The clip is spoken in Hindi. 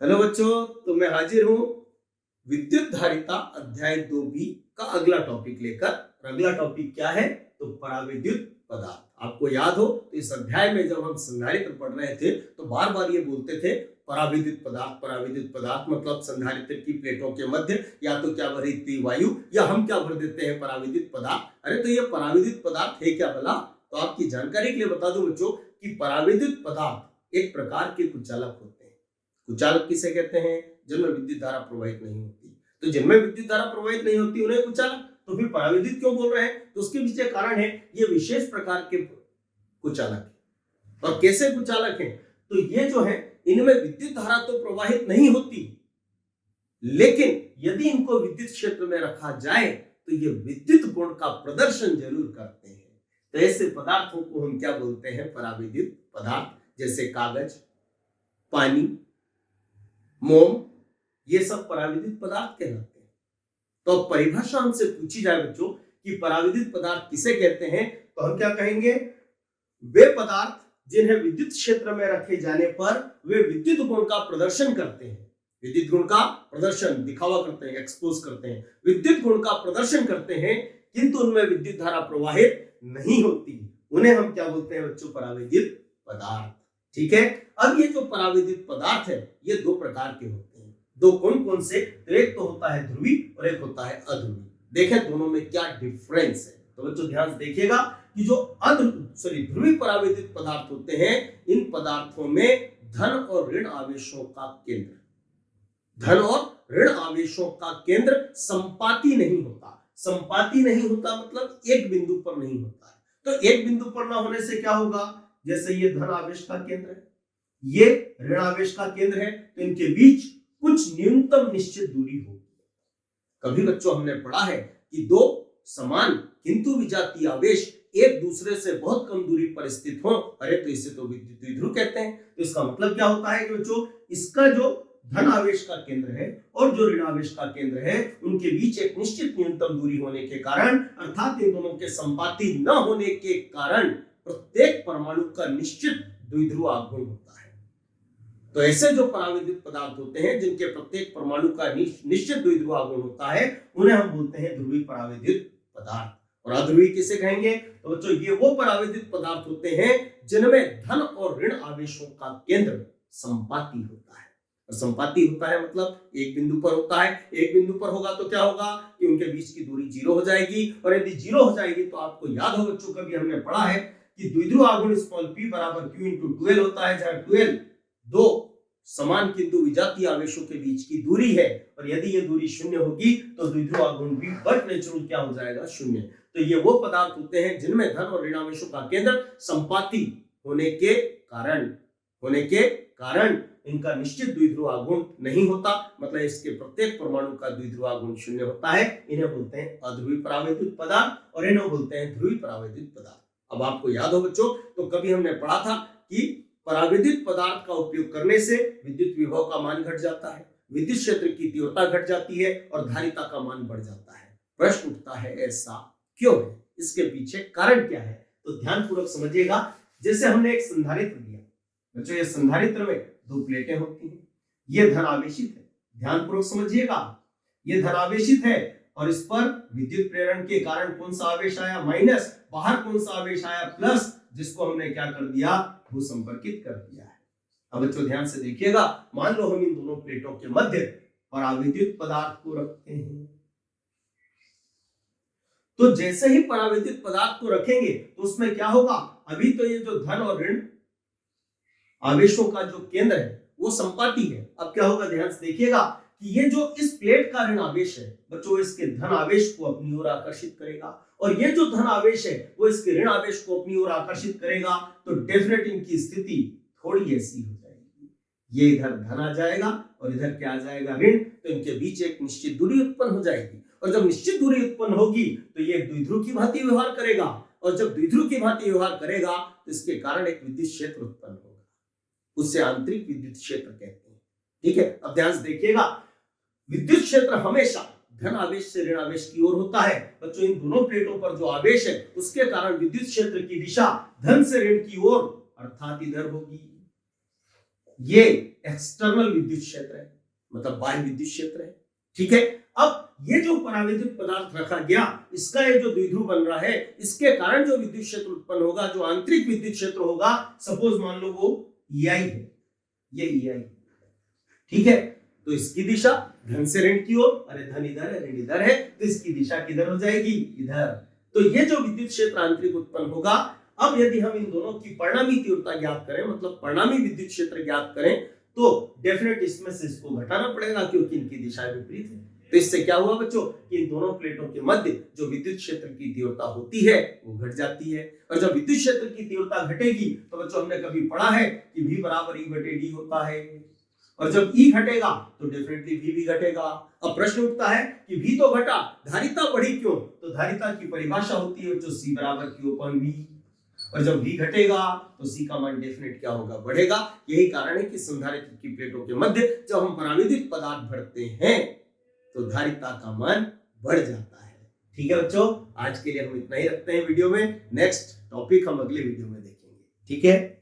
हेलो बच्चों, तो मैं हाजिर हूं विद्युत धारिता अध्याय 2B का अगला टॉपिक लेकर। अगला टॉपिक क्या है? तो पराविद्युत पदार्थ। आपको याद हो तो इस अध्याय में जब हम संधारित्र पढ़ रहे थे तो बार बार ये बोलते थे पराविद्युत पदार्थ। पराविद्युत पदार्थ मतलब संधारित्र की प्लेटों के मध्य या तो क्या भरी थी वायु, या हम क्या भर देते हैं पराविद्युत पदार्थ। अरे तो ये पराविद्युत पदार्थ है क्या भला? तो आपकी जानकारी के लिए बता दूं बच्चों कि पराविद्युत पदार्थ एक प्रकार के कुचालक होते हैं। कुचालक किसे कहते हैं? जिनमें विद्युत धारा प्रवाहित नहीं होती। तो जिनमें विद्युत धारा प्रवाहित नहीं होती उन्हें कुचालक। तो फिर पराविद्युत क्यों बोल रहे हैं? तो उसके पीछे कारण है ये विशेष प्रकार के कुचालक है। और कैसे कुचालक हैं? तो ये जो है इनमें विद्युत धारा तो प्रवाहित नहीं होती, लेकिन यदि इनको विद्युत क्षेत्र में रखा जाए तो ये विद्युत गुण का प्रदर्शन जरूर करते हैं। तो ऐसे पदार्थों को हम क्या बोलते हैं? पराविद्युत पदार्थ। जैसे कागज, पानी, मोम, ये सब पराविद्युत पदार्थ कहलाते हैं। तो अब परिभाषा हमसे पूछी जाए बच्चों कि पराविद्युत पदार्थ किसे कहते हैं, तो हम क्या कहेंगे? वे पदार्थ जिन्हें विद्युत क्षेत्र में रखे जाने पर वे विद्युत गुण का प्रदर्शन करते हैं। विद्युत गुण का प्रदर्शन, दिखावा करते हैं, एक्सपोज करते हैं, विद्युत गुण का प्रदर्शन करते हैं, किंतु उनमें विद्युत धारा प्रवाहित नहीं होती। उन्हें हम क्या बोलते हैं बच्चों? पराविद्युत पदार्थ। ठीक है। अब ये जो पराविद्युत पदार्थ है ये दो प्रकार के होते हैं। दो कौन कौन से? तो एक तो होता है ध्रुवी और एक होता है अध्रुवी। देखें दोनों में क्या डिफरेंस है। तो बच्चों ध्यान से देखिएगा कि जो ध्रुवी पराविद्युत पदार्थ होते हैं, इन पदार्थों में धन और ऋण आवेशों का केंद्र, धन और ऋण आवेशों का केंद्र संपाती नहीं होता। संपाती नहीं होता मतलब एक बिंदु पर नहीं होता है। तो एक बिंदु पर ना होने से क्या होगा? जैसे ये धन आवेश का केंद्र है, ये ऋण आवेश का केंद्र है, तो इनके बीच कुछ न्यूनतम निश्चित दूरी होगी। कभी बच्चों हमने पढ़ा है कि दो समान किंतु विजातीय आवेश एक दूसरे से बहुत कम दूरी पर स्थित हो, अरे तो इसे तो विद्युत द्विध्रुव कहते हैं। तो इसका मतलब क्या होता है कि बच्चों इसका जो धन आवेश का केंद्र है और जो ऋण आवेश का केंद्र है उनके बीच एक निश्चित न्यूनतम दूरी होने के कारण, अर्थात इन दोनों के संपाती न होने के कारण प्रत्येक परमाणु का निश्चित द्विध्रुव आघूर्ण होता है। तो ऐसे जो पराविद्युत पदार्थ होते हैं जिनके प्रत्येक परमाणु का निश्चित द्विध्रुव आघूर्ण होता है उन्हें हम बोलते हैं ध्रुवी पराविद्युत पदार्थ। और अध्रुवी किसे कहेंगे? तो बच्चों ये वो पराविद्युत पदार्थ होते हैं जिनमें धन और ऋण आवेशों का केंद्र संपाती होता है। और संपाती होता है मतलब एक बिंदु पर होता है। एक बिंदु पर होगा तो क्या होगा कि उनके बीच की दूरी जीरो हो जाएगी। और यदि जीरो हो जाएगी तो आपको याद हो बच्चों, कभी हमने पढ़ा है कि द्विध्रुव आघूर्ण स्मॉल p बराबर q इंटू 12 होता है, जहां 12 दो समान किंतु विजातीय आवेशों के बीच की दूरी है। और यदि ये दूरी शून्य होगी तो द्विध्रुव आघूर्ण भी बट नेचुरल क्या हो जाएगा? शून्य। तो ये वो पदार्थ होते हैं जिनमें धन और ऋण आवेशों का केंद्र संपाती होने के कारण इनका निश्चित द्विध्रुव आघूर्ण नहीं होता, मतलब इसके प्रत्येक परमाणु का द्विध्रुव आघूर्ण शून्य होता है। इन्हें बोलते हैं अध्रुवी पराविद्युत पदार्थ और इन्हें बोलते हैं ध्रुवी पराविद्युत पदार्थ। अब आपको याद हो बच्चों तो कभी हमने पढ़ा था कि पराविद्युत पदार्थ का उपयोग करने से विद्युत विभव का मान घट जाता है, विद्युत क्षेत्र की तीव्रता घट जाती है और धारिता का मान बढ़ जाता है। प्रश्न उठता है ऐसा क्यों है? इसके पीछे कारण क्या है? तो ध्यानपूर्वक समझिएगा। जैसे हमने एक संधारित्र दिया बच्चों, ये संधारित्र में दो प्लेटें होती हैं, ये धनावेशित है। ध्यानपूर्वक समझिएगा, ये धनावेशित है और इस पर विद्युत प्रेरण के कारण कौन सा आवेश आया? माइनस। बाहर कौन सा आवेश आया? प्लस, जिसको हमने क्या कर दिया? भूसंपर्कित कर दिया है। अब बच्चों ध्यान से देखिएगा, मान लो हम इन दोनों प्लेटों के मध्य पराविद्युत पदार्थ को रखते हैं। तो जैसे ही पराविद्युत पदार्थ को रखेंगे तो उसमें क्या होगा? अभी तो ये जो धन और ऋण आवेशों का जो केंद्र है वो संपाती है। अब क्या होगा? ध्यान से देखिएगा कि ये जो इस प्लेट का ऋण आवेश है बच्चों, इसके धन आवेश को अपनी ओर आकर्षित करेगा और ये जो धन आवेश है वो इसके ऋण आवेश को अपनी ओर आकर्षित करेगा। तो डेफिनेट इनकी स्थिति थोड़ी ऐसी हो जाएगी, ये इधर धन आ जाएगा और इधर क्या आ जाएगा? ऋण। तो इनके बीच एक निश्चित दूरी उत्पन्न हो जाएगी और जब निश्चित दूरी उत्पन्न होगी तो ये द्विध्रुव की भांति व्यवहार करेगा और जब द्विध्रुव की भांति व्यवहार करेगा तो इसके कारण एक विद्युत क्षेत्र उत्पन्न होगा, उससे आंतरिक विद्युत क्षेत्र कहते हैं। ठीक है। अब ध्यान से देखिएगा, विद्युत क्षेत्र हमेशा धन आवेश से ऋण आवेश की ओर होता है। बच्चों इन दोनों प्लेटों पर जो आवेश है उसके कारण विद्युत क्षेत्र की दिशा धन से ऋण की ओर अर्थात इधर होगी। ये एक्सटर्नल विद्युत क्षेत्र है, मतलब बाह्य विद्युत क्षेत्र है। ठीक है, अब ये जो परावैद्युत पदार्थ रखा गया, इसका ये जो द्विध्रुव बन रहा है, इसके कारण जो विद्युत क्षेत्र उत्पन्न होगा, जो आंतरिक विद्युत क्षेत्र होगा, सपोज मान लो वो EI है, ये EI, ठीक है, तो इसकी दिशा धन से ऋण की ओर, अरे धन इधर है ऋण इधर है, तो इसकी दिशा किधर हो जाएगी, इधर। तो ये जो विद्युत क्षेत्र आंतरिक उत्पन्न होगा, अब यदि हम इन दोनों की परिणामी तीव्रता ज्ञात करें, मतलब परिणामी विद्युत क्षेत्र ज्ञात करें, तो डेफिनेट इसमें से इसको घटाना पड़ेगा क्योंकि इनकी दिशाएं विपरीत है। तो इससे क्या हुआ बच्चों कि इन दोनों प्लेटों के मध्य जो विद्युत क्षेत्र की तीव्रता होती है वो घट जाती है, और जब विद्युत क्षेत्र की तीव्रता घटेगी तो बच्चों हमने कभी पढ़ा है कि V बराबर E/D होता है, और जब E घटेगा तो डेफिनेटली V भी घटेगा। अब प्रश्न उठता है कि V तो घटा, धारिता बढ़ी क्यों? तो धारिता की परिभाषा होती है जो C बराबर Q/V, और जब V घटेगा तो C का मान डेफिनेट क्या होगा, बढ़ेगा। यही कारण है कि संधारित्र की प्लेटों के मध्य जब हम परावैद्युत पदार्थ भरते हैं तो धारिता का मान बढ़ जाता है। ठीक है बच्चों, आज के लिए हम इतना ही रखते हैं वीडियो में। नेक्स्ट टॉपिक हम अगले वीडियो में देखेंगे। ठीक है।